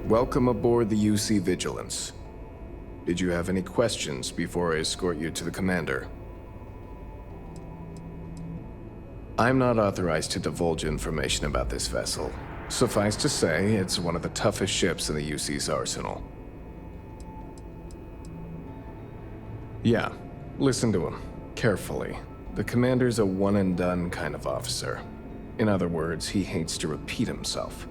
Welcome aboard the UC Vigilance. Did you have any questions before I escort you to the commander? I'm not authorized to divulge information about this vessel. Suffice to say, it's one of the toughest ships in the UC's arsenal. Yeah, listen to him, carefully. The commander's a one-and-done kind of officer. In other words, he hates to repeat himself.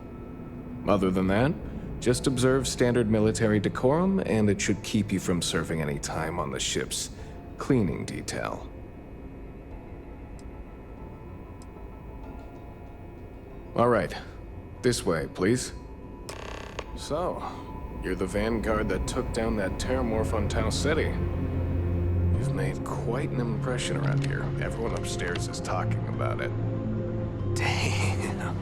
Other than that, just observe standard military decorum, and it should keep you from serving any time on the ship's cleaning detail. All right, this way, please. So, you're the vanguard that took down that terramorph on Tau City. You've made quite an impression around here. Everyone upstairs is talking about it. Damn,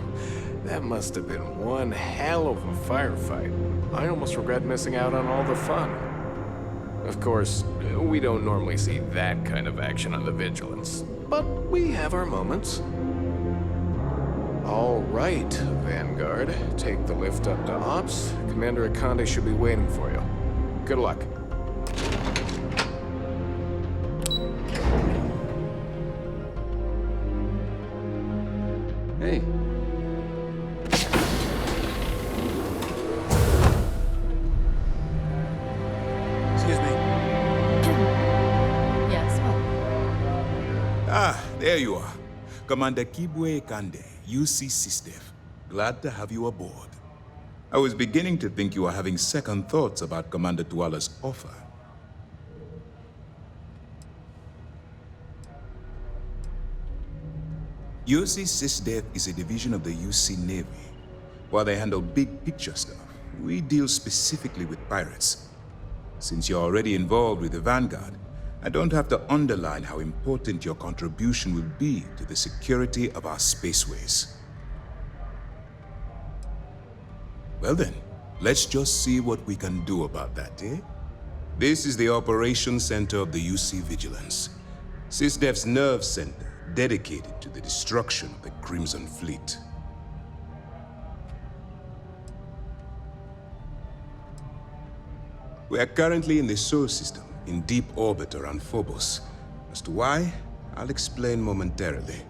that must have been one hell of a firefight. I almost regret missing out on all the fun. Of course, we don't normally see that kind of action on the Vigilance, but we have our moments. All right, Vanguard. Take the lift up to Ops. Commander Akande should be waiting for you. Good luck. Hey. Excuse me. Yes, what? Ah, there you are. Commander Kibwe Kande, UC SysDev. Glad to have you aboard. I was beginning to think you were having second thoughts about Commander Tuala's offer. UC SysDev is a division of the UC Navy. While they handle big picture stuff, we deal specifically with pirates. Since you're already involved with the Vanguard, I don't have to underline how important your contribution will be to the security of our spaceways. Well then, let's just see what we can do about that, eh? This is the Operations Center of the UC Vigilance, SysDev's nerve center dedicated to the destruction of the Crimson Fleet. We are currently in the Sol system, in deep orbit around Phobos. As to why, I'll explain momentarily.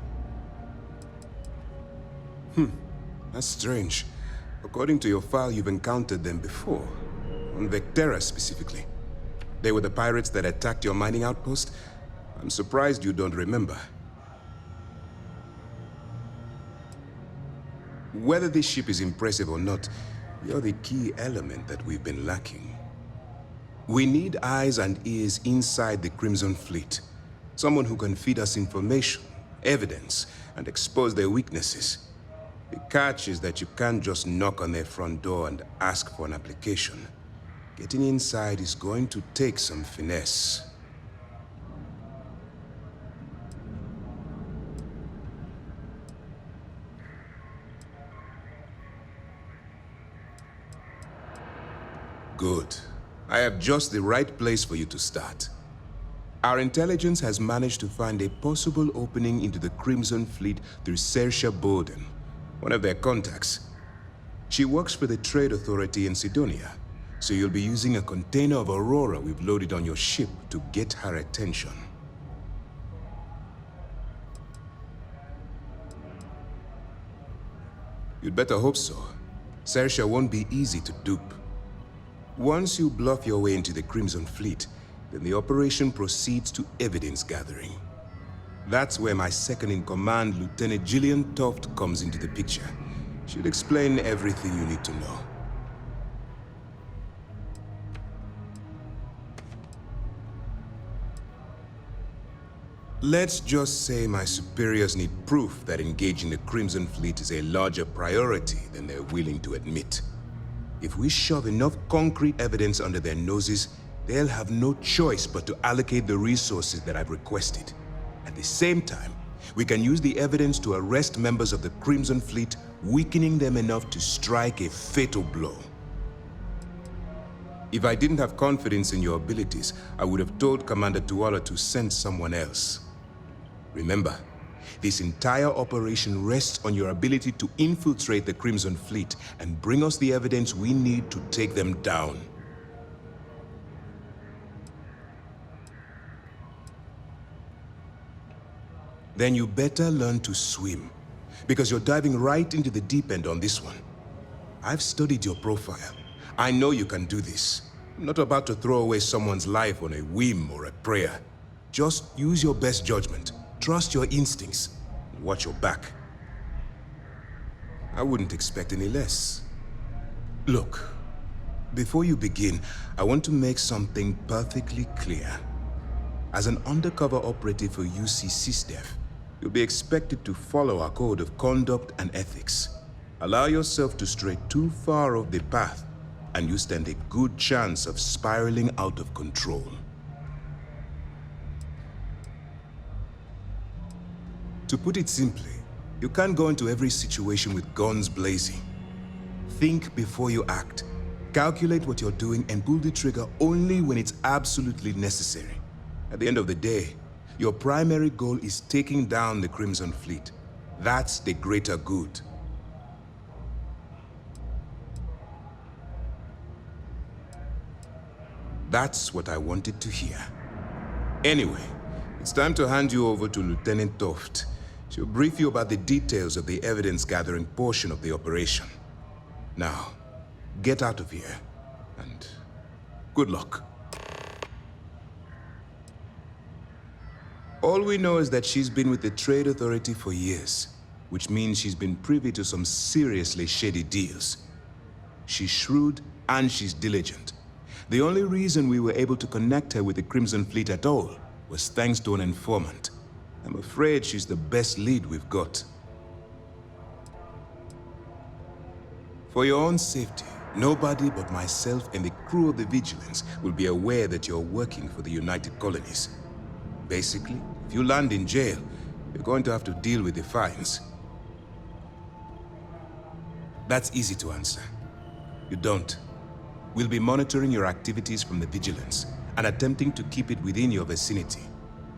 That's strange. According to your file, you've encountered them before. On Vectera specifically. They were the pirates that attacked your mining outpost? I'm surprised you don't remember. Whether this ship is impressive or not, you're the key element that we've been lacking. We need eyes and ears inside the Crimson Fleet. Someone who can feed us information, evidence, and expose their weaknesses. The catch is that you can't just knock on their front door and ask for an application. Getting inside is going to take some finesse. Good. I have just the right place for you to start. Our intelligence has managed to find a possible opening into the Crimson Fleet through Saoirse Bowden, one of their contacts. She works for the Trade Authority in Sidonia, so you'll be using a container of Aurora we've loaded on your ship to get her attention. You'd better hope so. Saoirse won't be easy to dupe. Once you bluff your way into the Crimson Fleet, then the operation proceeds to evidence gathering. That's where my second-in-command, Lieutenant Gillian Toft, comes into the picture. She'll explain everything you need to know. Let's just say my superiors need proof that engaging the Crimson Fleet is a larger priority than they're willing to admit. If we shove enough concrete evidence under their noses, they'll have no choice but to allocate the resources that I've requested. At the same time, we can use the evidence to arrest members of the Crimson Fleet, weakening them enough to strike a fatal blow. If I didn't have confidence in your abilities, I would have told Commander Tuala to send someone else. Remember, This entire operation rests on your ability to infiltrate the Crimson Fleet and bring us the evidence we need to take them down. Then you better learn to swim, because you're diving right into the deep end on this one. I've studied your profile. I know you can do this. I'm not about to throw away someone's life on a whim or a prayer. Just use your best judgment, trust your instincts, and watch your back. I wouldn't expect any less. Look, before you begin, I want to make something perfectly clear. As an undercover operative for UC SysDev, you'll be expected to follow our code of conduct and ethics. Allow yourself to stray too far off the path, and you stand a good chance of spiraling out of control. To put it simply, you can't go into every situation with guns blazing. Think before you act. Calculate what you're doing and pull the trigger only when it's absolutely necessary. At the end of the day, your primary goal is taking down the Crimson Fleet. That's the greater good. That's what I wanted to hear. Anyway, it's time to hand you over to Lieutenant Toft. She'll brief you about the details of the evidence-gathering portion of the operation. Now, get out of here, and good luck. All we know is that she's been with the Trade Authority for years, which means she's been privy to some seriously shady deals. She's shrewd and she's diligent. The only reason we were able to connect her with the Crimson Fleet at all was thanks to an informant. I'm afraid she's the best lead we've got. For your own safety, nobody but myself and the crew of the Vigilance will be aware that you're working for the United Colonies. Basically, if you land in jail, you're going to have to deal with the fines. That's easy to answer. You don't. We'll be monitoring your activities from the Vigilance and attempting to keep it within your vicinity.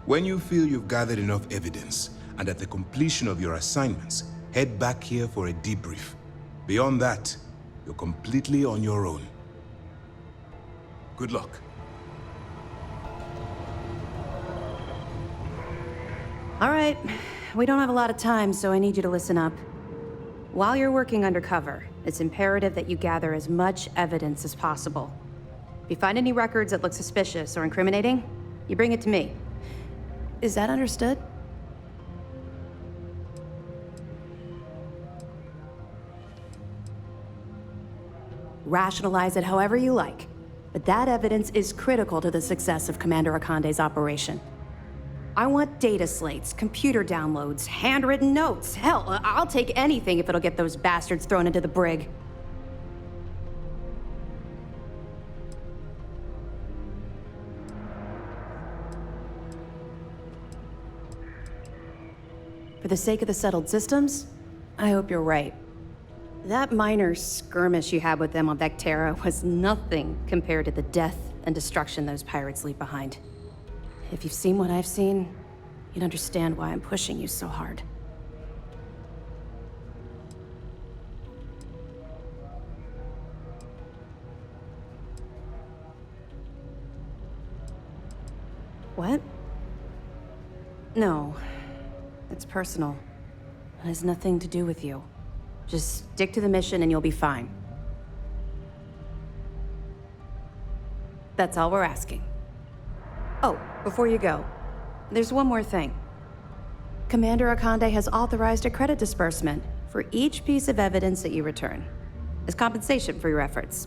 When you feel you've gathered enough evidence, and at the completion of your assignments, head back here for a debrief. Beyond that, you're completely on your own. Good luck. All right, we don't have a lot of time, so I need you to listen up. While you're working undercover, it's imperative that you gather as much evidence as possible. If you find any records that look suspicious or incriminating, you bring it to me. Is that understood? Rationalize it however you like, but that evidence is critical to the success of Commander Akande's operation. I want data slates, computer downloads, handwritten notes. Hell, I'll take anything if it'll get those bastards thrown into the brig. For the sake of the settled systems, I hope you're right. That minor skirmish you had with them on Vectera was nothing compared to the death and destruction those pirates leave behind. If you've seen what I've seen, you'd understand why I'm pushing you so hard. What? No. It's personal. It has nothing to do with you. Just stick to the mission and you'll be fine. That's all we're asking. Oh, before you go, there's one more thing. Commander Akande has authorized a credit disbursement for each piece of evidence that you return, as compensation for your efforts.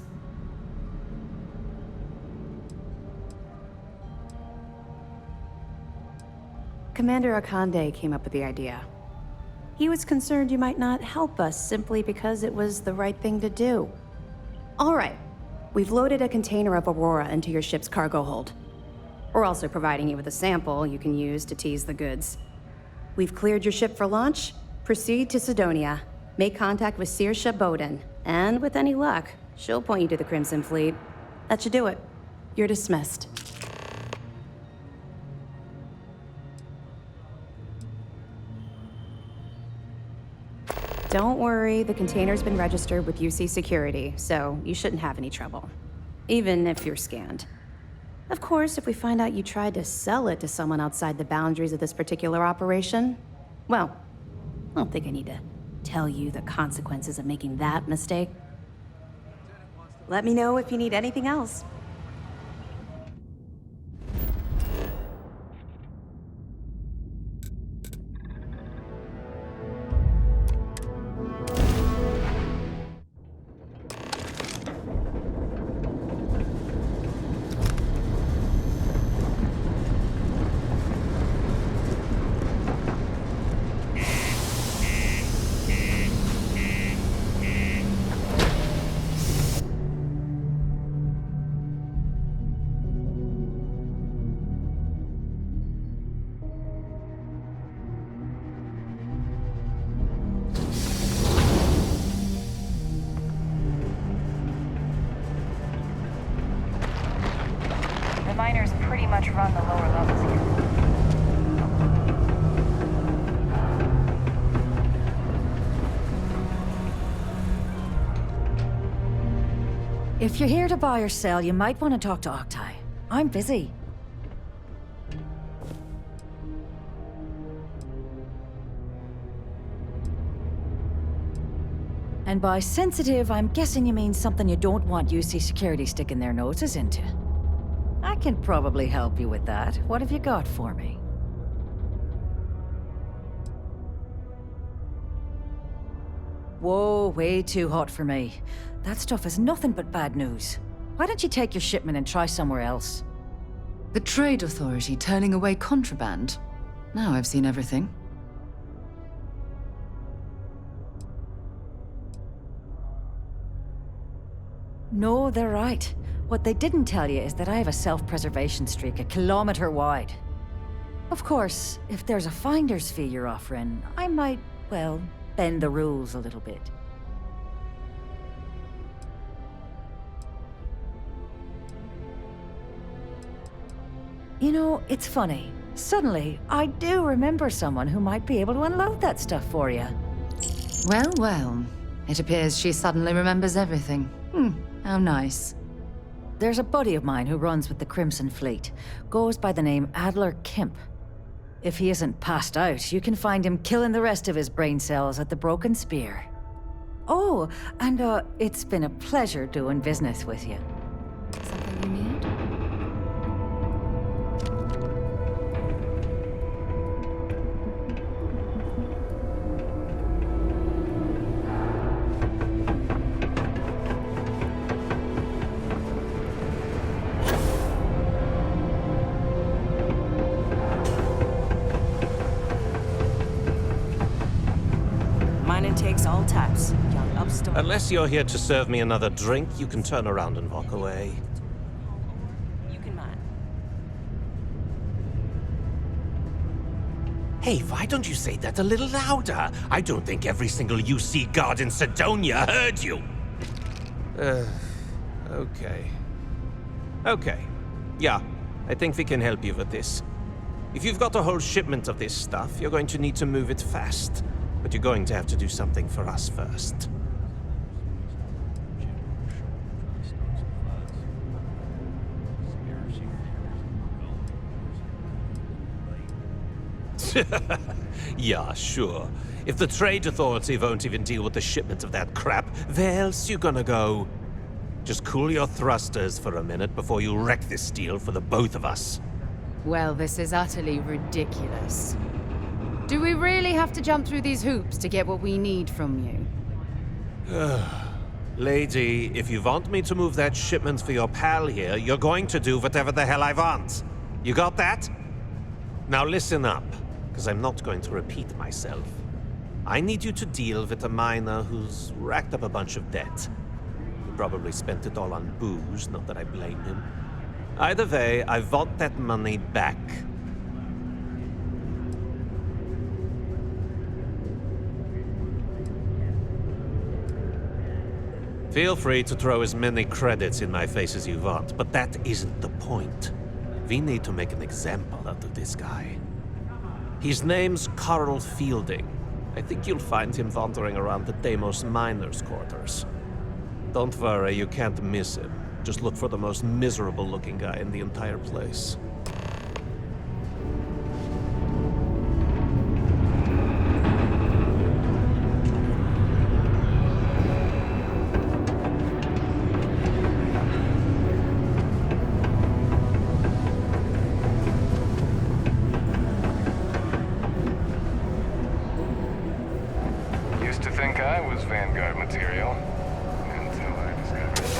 Commander Akande came up with the idea. He was concerned you might not help us simply because it was the right thing to do. All right, we've loaded a container of Aurora into your ship's cargo hold. We're also providing you with a sample you can use to tease the goods. We've cleared your ship for launch. Proceed to Sidonia. Make contact with Saoirse Bowden, and with any luck, she'll point you to the Crimson Fleet. That should do it. You're dismissed. Don't worry, the container's been registered with UC Security, so you shouldn't have any trouble. Even if you're scanned. Of course, if we find out you tried to sell it to someone outside the boundaries of this particular operation, well, I don't think I need to tell you the consequences of making that mistake. Let me know if you need anything else. The miners pretty much run the lower levels here. If you're here to buy or sell, you might want to talk to Octai. I'm busy. And by sensitive, I'm guessing you mean something you don't want UC Security sticking their noses into. I can probably help you with that. What have you got for me? Whoa, way too hot for me. That stuff is nothing but bad news. Why don't you take your shipment and try somewhere else? The Trade Authority turning away contraband. Now I've seen everything. No, they're right. What they didn't tell you is that I have a self-preservation streak a kilometer wide. Of course, if there's a finder's fee you're offering, I might, well, bend the rules a little bit. You know, it's funny. Suddenly, I do remember someone who might be able to unload that stuff for you. Well, well. It appears she suddenly remembers everything. How nice. There's a buddy of mine who runs with the Crimson Fleet. Goes by the name Adler Kemp. If he isn't passed out, you can find him killing the rest of his brain cells at the Broken Spear. Oh, and it's been a pleasure doing business with you. Something you need? Takes all types. Young upstart. Unless you're here to serve me another drink, you can turn around and walk away. You can mind. Hey, why don't you say that a little louder? I don't think every single UC guard in Sidonia heard you. Okay. Okay. Yeah, I think we can help you with this. If you've got a whole shipment of this stuff, you're going to need to move it fast. But you're going to have to do something for us first. Yeah, sure. If the Trade Authority won't even deal with the shipment of that crap, where else you gonna go? Just cool your thrusters for a minute before you wreck this deal for the both of us. Well, this is utterly ridiculous. Do we really have to jump through these hoops to get what we need from you? Lady, if you want me to move that shipment for your pal here, you're going to do whatever the hell I want. You got that? Now listen up, because I'm not going to repeat myself. I need you to deal with a miner who's racked up a bunch of debt. He probably spent it all on booze, not that I blame him. Either way, I want that money back. Feel free to throw as many credits in my face as you want, but that isn't the point. We need to make an example out of this guy. His name's Carl Fielding. I think you'll find him wandering around the Deimos miners' quarters. Don't worry, you can't miss him. Just look for the most miserable-looking guy in the entire place. Used to think I was Vanguard material, until I discovered that.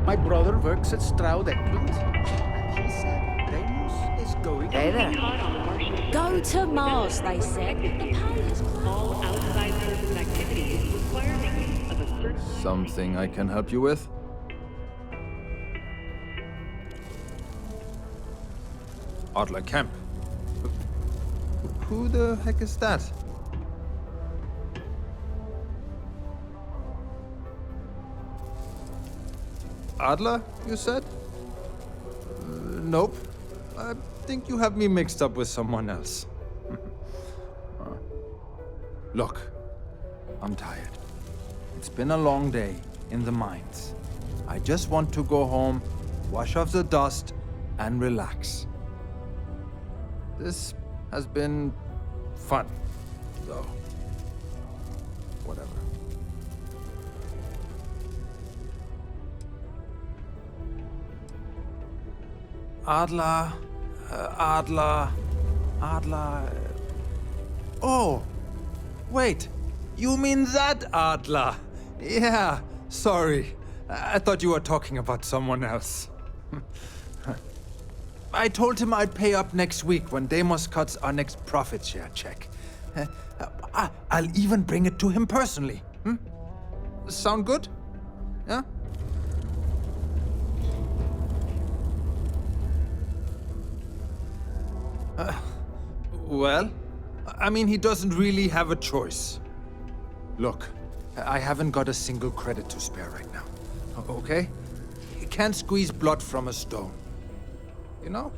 My brother works at Stroud Equipment. He said Deimos is going... Hey there. Go to Mars, they said. The pay is All outside service activities requiring of a certain... Something I can help you with? Adler Kemp. Who the heck is that? Adler, you said? Nope. I think you have me mixed up with someone else. Look, I'm tired. It's been a long day in the mines. I just want to go home, wash off the dust, and relax. This has been fun, though. Whatever. Adler. Oh, wait. You mean that Adler? Yeah, sorry. I thought you were talking about someone else. I told him I'd pay up next week when Deimos cuts our next profit share check. I'll even bring it to him personally. Sound good? Yeah? Well, I mean, he doesn't really have a choice. Look, I haven't got a single credit to spare right now, okay? You can't squeeze blood from a stone. You know?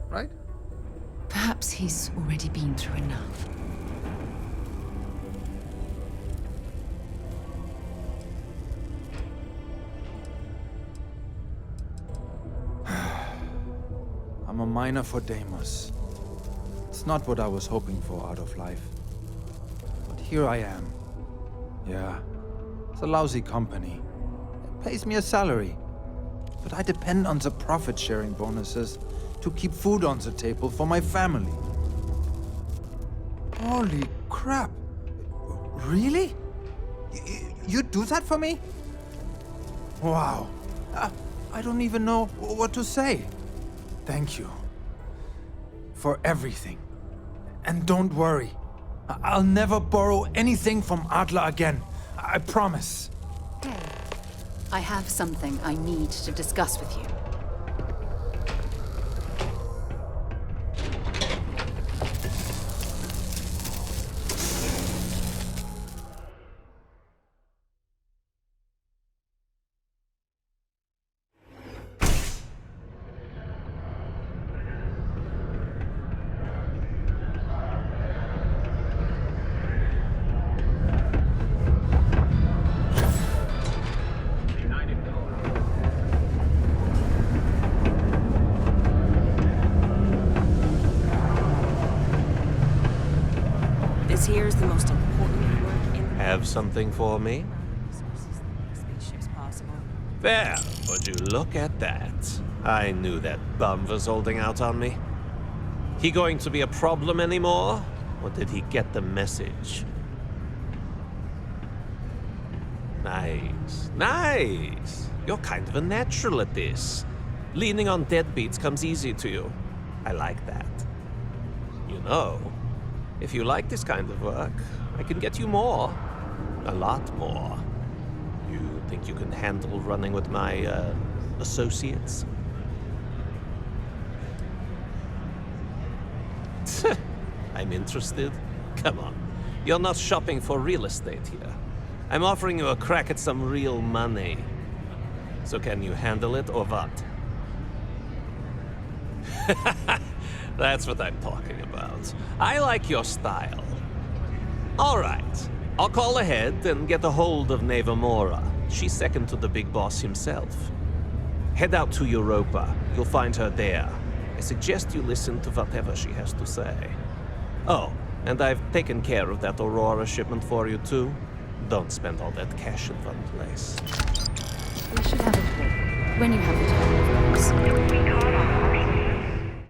Right? Perhaps he's already been through enough. I'm a miner for Deimos. It's not what I was hoping for out of life. But here I am. Yeah, it's a lousy company. It pays me a salary. But I depend on the profit-sharing bonuses to keep food on the table for my family. Holy crap! Really? You do that for me? Wow. I don't even know what to say. Thank you. For everything. And don't worry. I'll never borrow anything from Adler again. I promise. I have something I need to discuss with you. This here is the most important work in... Have something for me? Spaceships possible. There, would you look at that? I knew that bum was holding out on me. He going to be a problem anymore? Or did he get the message? Nice, nice. You're kind of a natural at this. Leaning on deadbeats comes easy to you. I like that. You know, if you like this kind of work, I can get you more. A lot more. You think you can handle running with my, associates? I'm interested. Come on. You're not shopping for real estate here. I'm offering you a crack at some real money. So can you handle it or what? That's what I'm talking about. I like your style. All right. I'll call ahead and get a hold of Neva Mora. She's second to the big boss himself. Head out to Europa. You'll find her there. I suggest you listen to whatever she has to say. Oh, and I've taken care of that Aurora shipment for you too. Don't spend all that cash in one place. We should have a talk. When you have the time, of course.